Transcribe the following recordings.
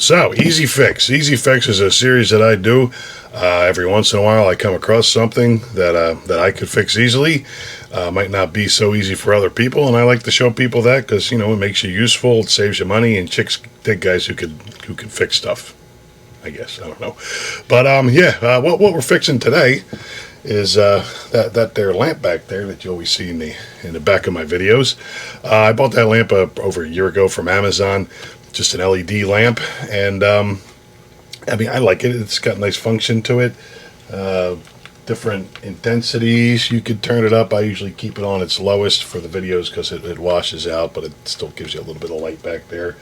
So, Easy Fix. Easy Fix is a series that I do. Every once in a while I come across something that I could fix easily. Might not be so easy for other people, and I like to show people that because, it makes you useful, it saves you money, and chicks dig guys who can fix stuff. I guess. I don't know. But, what we're fixing today is that there lamp back there that you always see in the back of my videos. I bought that lamp over a year ago from Amazon. Just an LED lamp, and I like it. It's got a nice function to it. Different intensities, you could turn it up. I usually keep it on its lowest for the videos because it washes out, but it still gives you a little bit of light back there.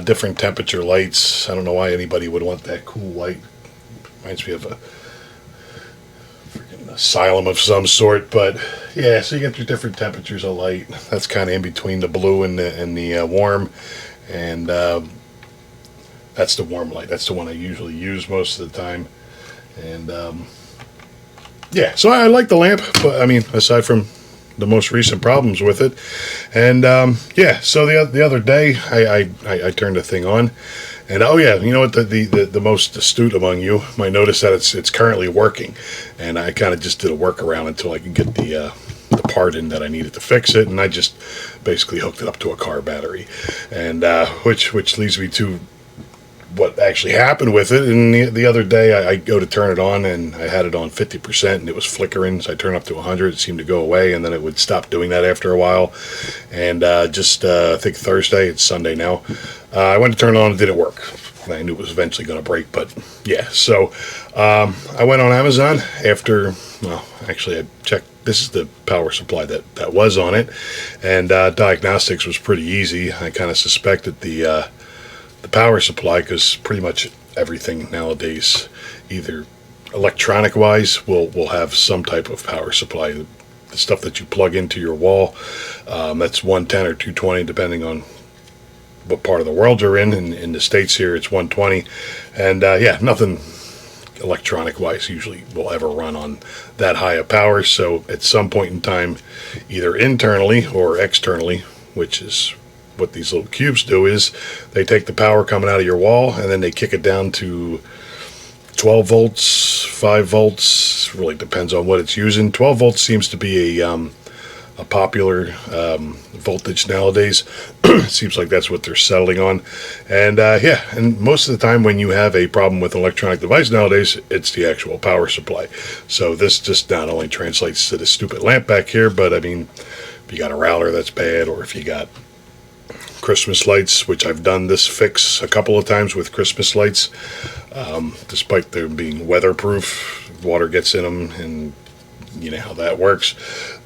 Different temperature lights. I don't know why anybody would want that cool light. Reminds me of a freaking asylum of some sort, but yeah, so you get your different temperatures of light. That's kind of in between the blue and the warm. And that's the warm light. That's the one I usually use most of the time. And so I like the lamp, but aside from the most recent problems with it. And so the other day I turned the thing on, and you know what, the most astute among you might notice that it's currently working, and I kind of just did a workaround until I could get the part in that I needed to fix it, and I just basically hooked it up to a car battery, and which leads me to what actually happened with it. And the other day I go to turn it on, and I had it on 50% and it was flickering, so I turned it up to 100. It seemed to go away, and then it would stop doing that after a while. And I think Thursday, it's Sunday now, I went to turn it on, and it didn't work. I knew it was eventually going to break, but yeah. So I went on Amazon after, I checked. This is the power supply that was on it, and diagnostics was pretty easy. I kind of suspected the power supply because pretty much everything nowadays, either electronic-wise, will have some type of power supply. The stuff that you plug into your wall, that's 110 or 220, depending on what part of the world you're in. In the States here, it's 120, and nothing electronic wise usually will ever run on that high of power. So at some point in time, either internally or externally, which is what these little cubes do, is they take the power coming out of your wall and then they kick it down to 12 volts, 5 volts. Really depends on what it's using. 12 volts seems to be a popular voltage nowadays. It seems like that's what they're settling on. And and most of the time when you have a problem with an electronic device nowadays, it's the actual power supply. So this just not only translates to the stupid lamp back here, but if you got a router that's bad, or if you got Christmas lights, which I've done this fix a couple of times with Christmas lights, despite them being weatherproof, water gets in them, and you know how that works.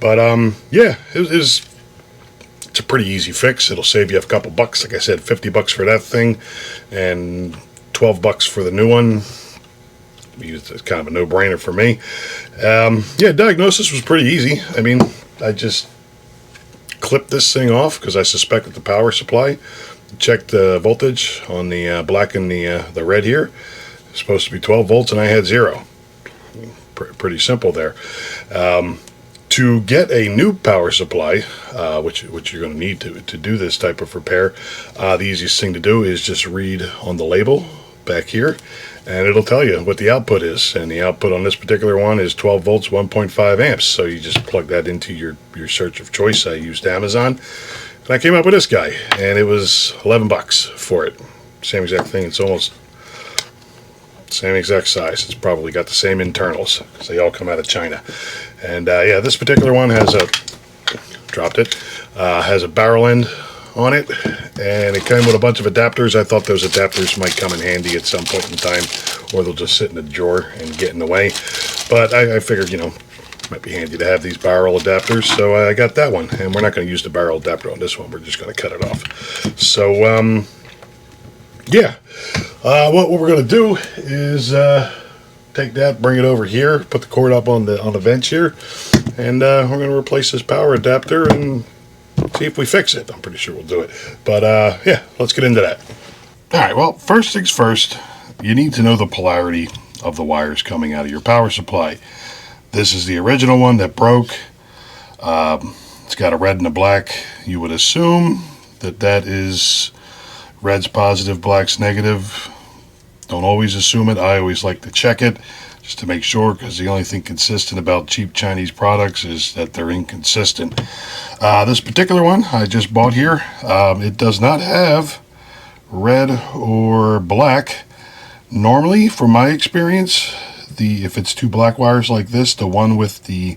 But it's a pretty easy fix. It'll save you a couple bucks. Like I said, $50 for that thing and $12 for the new one. It's kind of a no-brainer for me. Diagnosis was pretty easy. I just clipped this thing off because I suspected the power supply. Checked the voltage on the black and the red here. It's supposed to be 12 volts, and I had 0. Pretty simple there. To get a new power supply, which you're going to need to do this type of repair, the easiest thing to do is just read on the label back here, and it'll tell you what the output is. And the output on this particular one is 12 volts, 1.5 amps. So you just plug that into your search of choice. I used Amazon, and I came up with this guy, and it was $11 for it. Same exact thing. It's almost same exact size. It's probably got the same internals because they all come out of China. And this particular one has has a barrel end on it, and it came with a bunch of adapters. I thought those adapters might come in handy at some point in time, or they'll just sit in a drawer and get in the way. But I figured, it might be handy to have these barrel adapters, so I got that one. And we're not going to use the barrel adapter on this one. We're just going to cut it off. So what we're going to do is take that, bring it over here, put the cord up on the bench here, and we're going to replace this power adapter and see if we fix it. I'm pretty sure we'll do it. But let's get into that. All right, well, first things first, you need to know the polarity of the wires coming out of your power supply. This is the original one that broke. It's got a red and a black. You would assume that is Red's positive, black's negative. Don't always assume it. I always like to check it just to make sure, because the only thing consistent about cheap Chinese products is that they're inconsistent. This particular one I just bought here, it does not have red or black. Normally, from my experience, if it's two black wires like this, the one with the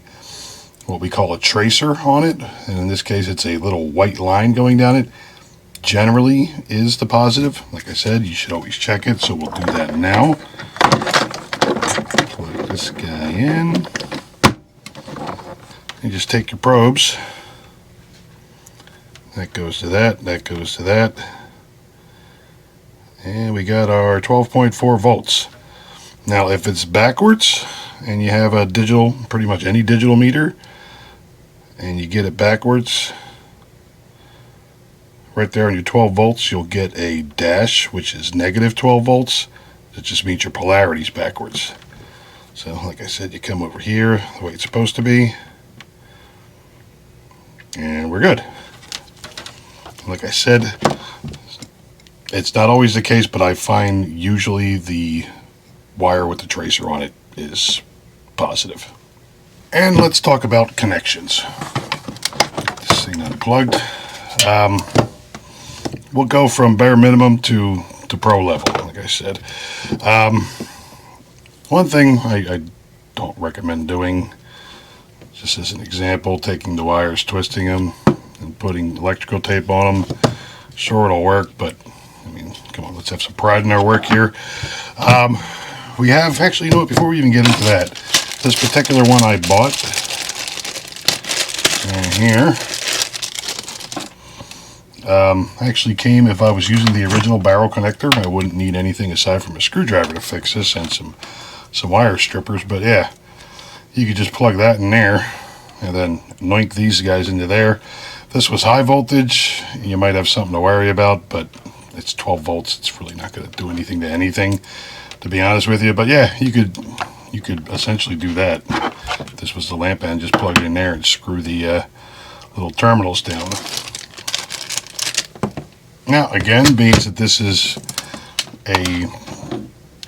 what we call a tracer on it, and in this case it's a little white line going down it, generally is the positive. Like I said, you should always check it, so we'll do that now. Plug this guy in. You just take your probes. That goes to that, that goes to that. And we got our 12.4 volts. Now if it's backwards and you have a digital, pretty much any digital meter, and you get it backwards, right there on your 12 volts you'll get a dash, which is negative 12 volts. It just means your polarity's backwards. So like I said, you come over here the way it's supposed to be, and we're good. Like I said, it's not always the case, but I find usually the wire with the tracer on it is positive. And let's talk about connections. Get this thing unplugged. We'll go from bare minimum to pro level, like I said. One thing I don't recommend doing, just as an example, taking the wires, twisting them, and putting electrical tape on them. Sure, it'll work, but I mean, come on, let's have some pride in our work here. We have, actually, you know what, before we even get into that, this particular one I bought, and here, actually came, if I was using the original barrel connector, I wouldn't need anything aside from a screwdriver to fix this and some wire strippers, but yeah, you could just plug that in there and then noink these guys into there. If this was high voltage, you might have something to worry about, but it's 12 volts, it's really not going to do anything to anything, to be honest with you. But yeah, you could essentially do that. If this was the lamp end, just plug it in there and screw the little terminals down. Now again, being that this is a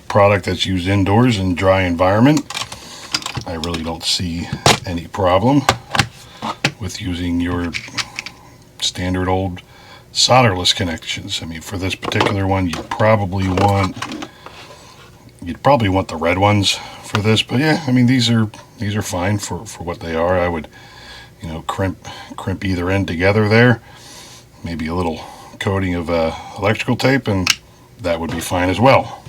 product that's used indoors in dry environment, I really don't see any problem with using your standard old solderless connections. I mean, for this particular one, you'd probably want the red ones for this, but yeah, I mean, these are fine for what they are. I would, you know, crimp either end together there, maybe a little coating of electrical tape, and that would be fine as well.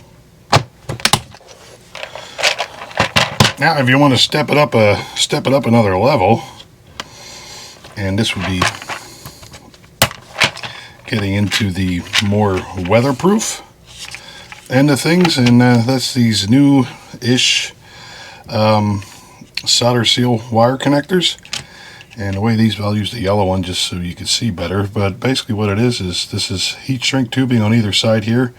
Now, if you want to step it up another level, and this would be getting into the more weatherproof end of things, and that's these new-ish solder seal wire connectors. And the way these, I'll use the yellow one just so you can see better, but basically what it is this is heat shrink tubing on either side here.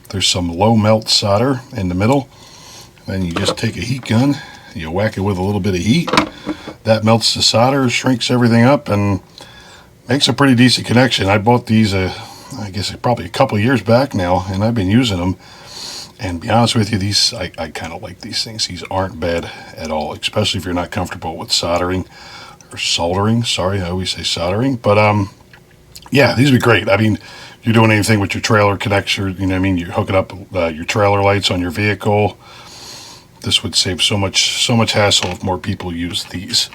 There's some low melt solder in the middle. Then you just take a heat gun, you whack it with a little bit of heat. That melts the solder, shrinks everything up, and makes a pretty decent connection. I bought these, I guess probably a couple of years back now, and I've been using them. And to be honest with you, these I kind of like these things. These aren't bad at all, especially if you're not comfortable with soldering. Or soldering, sorry, I always say soldering. But yeah, these would be great. I mean, if you're doing anything with your trailer connector, you know what I mean, you're hooking up your trailer lights on your vehicle, this would save so much hassle if more people use these.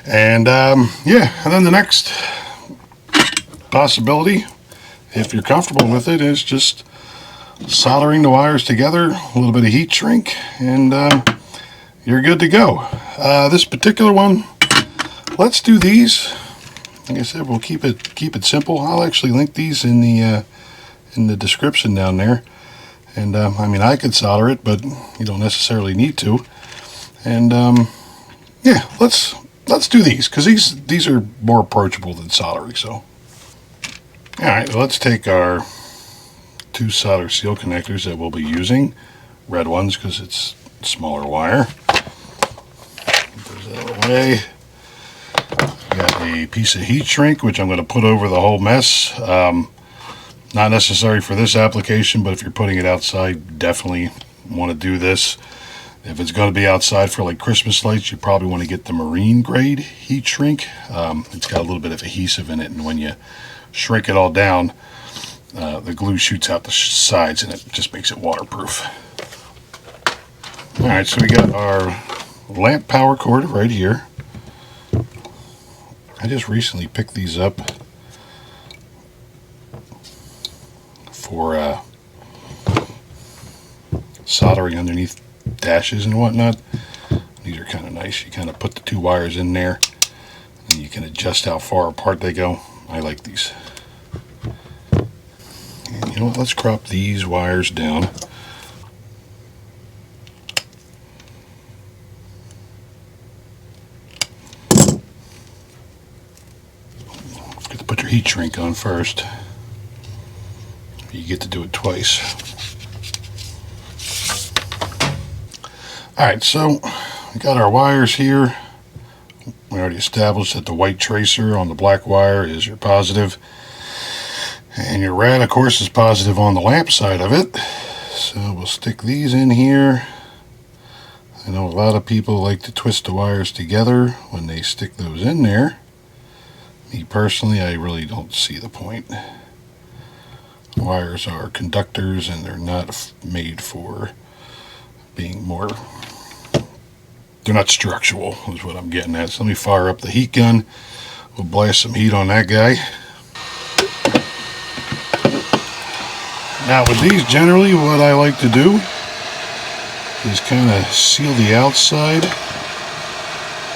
And yeah, and then the next possibility, if you're comfortable with it, is just soldering the wires together, a little bit of heat shrink, and you're good to go. This particular one, let's do these. Like I said, we'll keep it simple. I'll actually link these in the description down there. And I mean, I could solder it, but you don't necessarily need to. And yeah, let's do these, because these are more approachable than soldering. So, all right, let's take our two solder seal connectors that we'll be using, red ones because it's smaller wire. Get those out of the way. Got a piece of heat shrink, which I'm going to put over the whole mess. Not necessary for this application, but if you're putting it outside, definitely want to do this. If it's going to be outside for like Christmas lights, you probably want to get the marine grade heat shrink. It's got a little bit of adhesive in it, and when you shrink it all down, the glue shoots out the sides and it just makes it waterproof. Alright, so we got our lamp power cord right here. I just recently picked these up for soldering underneath dashes and whatnot. These are kind of nice. You kind of put the two wires in there and you can adjust how far apart they go. I like these. And you know what, let's crop these wires down. Forget to put your heat shrink on first. You get to do it twice. Alright, so we got our wires here. We already established that the white tracer on the black wire is your positive. And your red, of course, is positive on the lamp side of it. So we'll stick these in here. I know a lot of people like to twist the wires together when they stick those in there. Me personally, I really don't see the point. Wires are conductors and they're not made for being more, they're not structural is what I'm getting at. So let me fire up the heat gun. We'll blast some heat on that guy. Now with these, generally what I like to do is kind of seal the outside,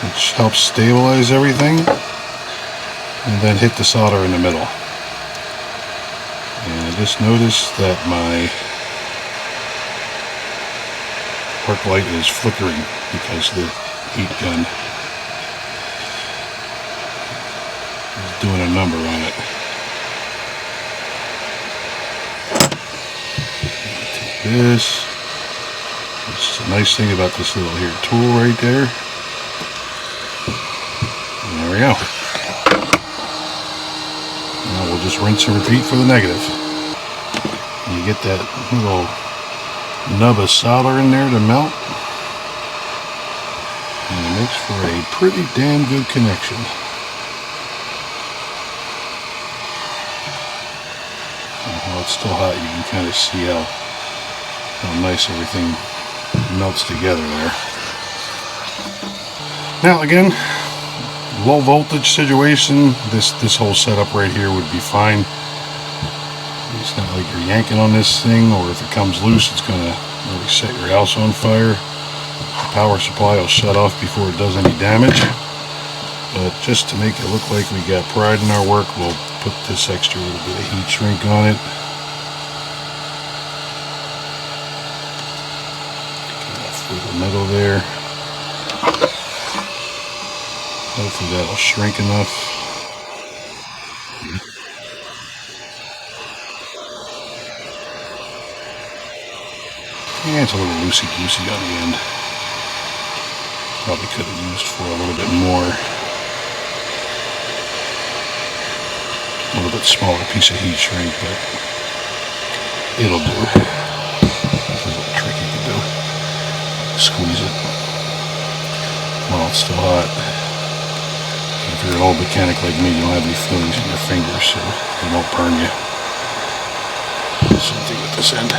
which helps stabilize everything, and then hit the solder in the middle. And I just noticed that my arc light is flickering because the heat gun is doing a number on it. Take this. It's a nice thing about this little here tool right there. And there we go. Now we'll just rinse and repeat for the negative. And you get that little nub of solder in there to melt. And it makes for a pretty damn good connection. And while it's still hot, you can kind of see how nice everything melts together there. Now again, low voltage situation, this whole setup right here would be fine. It's not like you're yanking on this thing, or if it comes loose it's going to really set your house on fire. The power supply will shut off before it does any damage. But just to make it look like we got pride in our work, we'll put this extra little bit of heat shrink on it. Through the middle there. Hopefully that'll shrink enough. Yeah, it's a little loosey-goosey on the end. Probably could have used for a little bit more. A little bit smaller piece of heat shrink, but it'll do. It's a little tricky to do. Squeeze it while it's still hot. If you're an old mechanic like me, you don't have any feelings in your fingers, so it won't burn you. Same thing with this end.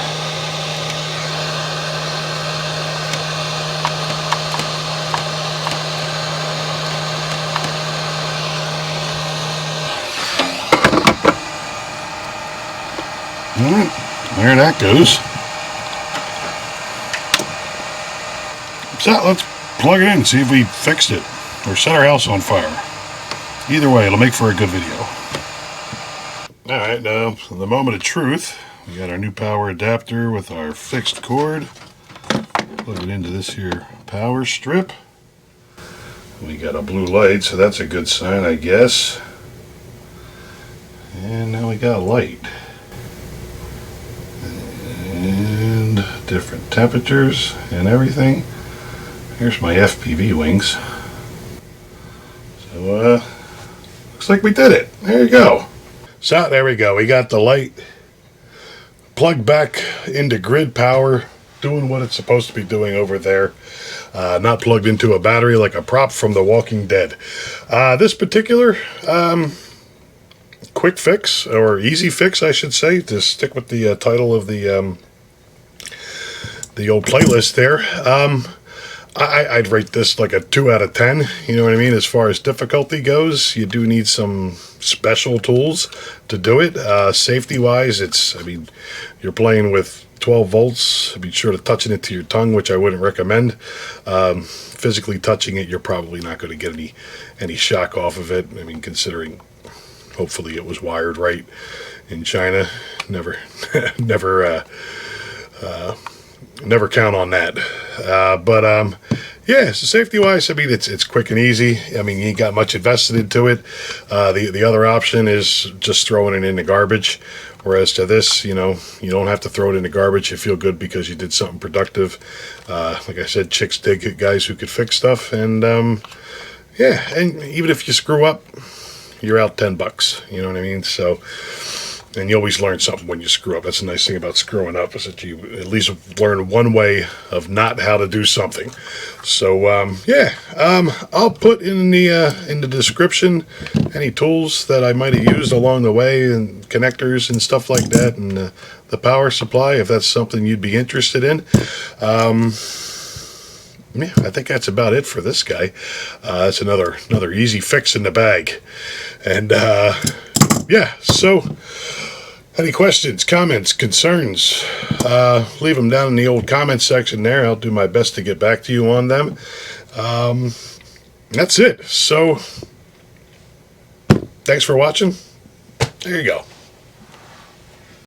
Alright, there that goes. So let's plug it in and see if we fixed it or set our house on fire. Either way, it'll make for a good video. Alright, now for the moment of truth. We got our new power adapter with our fixed cord. Plug it into this here power strip. We got a blue light, so that's a good sign, I guess. And now we got a light. And different temperatures and everything. Here's my FPV wings. So, looks like we did it. There you go. So, there we go. We got the light plugged back into grid power, doing what it's supposed to be doing over there. Not plugged into a battery like a prop from The Walking Dead. This particular quick fix, or easy fix I should say, to stick with the title of the old playlist there, I'd rate this like a 2 out of 10. You know what I mean? As far as difficulty goes, you do need some special tools to do it. Safety wise, I mean, you're playing with 12 volts. Be sure to touching it to your tongue, which I wouldn't recommend. Physically touching it, you're probably not going to get any shock off of it. I mean, considering hopefully it was wired right in China. Never count on that. But yeah, so safety wise, I mean, it's quick and easy. I mean, you ain't got much invested into it. The other option is just throwing it in the garbage. Whereas to this, you know, you don't have to throw it in the garbage. You feel good because you did something productive. Like I said, chicks dig guys who could fix stuff. And yeah, and even if you screw up, you're out $10. You know what I mean? So, and you always learn something when you screw up. That's the nice thing about screwing up, is that you at least learn one way of not how to do something. So yeah, I'll put in the description any tools that I might have used along the way, and connectors and stuff like that, and the power supply, if that's something you'd be interested in. Yeah, I think that's about it for this guy. That's another easy fix in the bag. And yeah, so any questions, comments, concerns, leave them down in the old comment section there. I'll do my best to get back to you on them. That's it. So thanks for watching. There you go.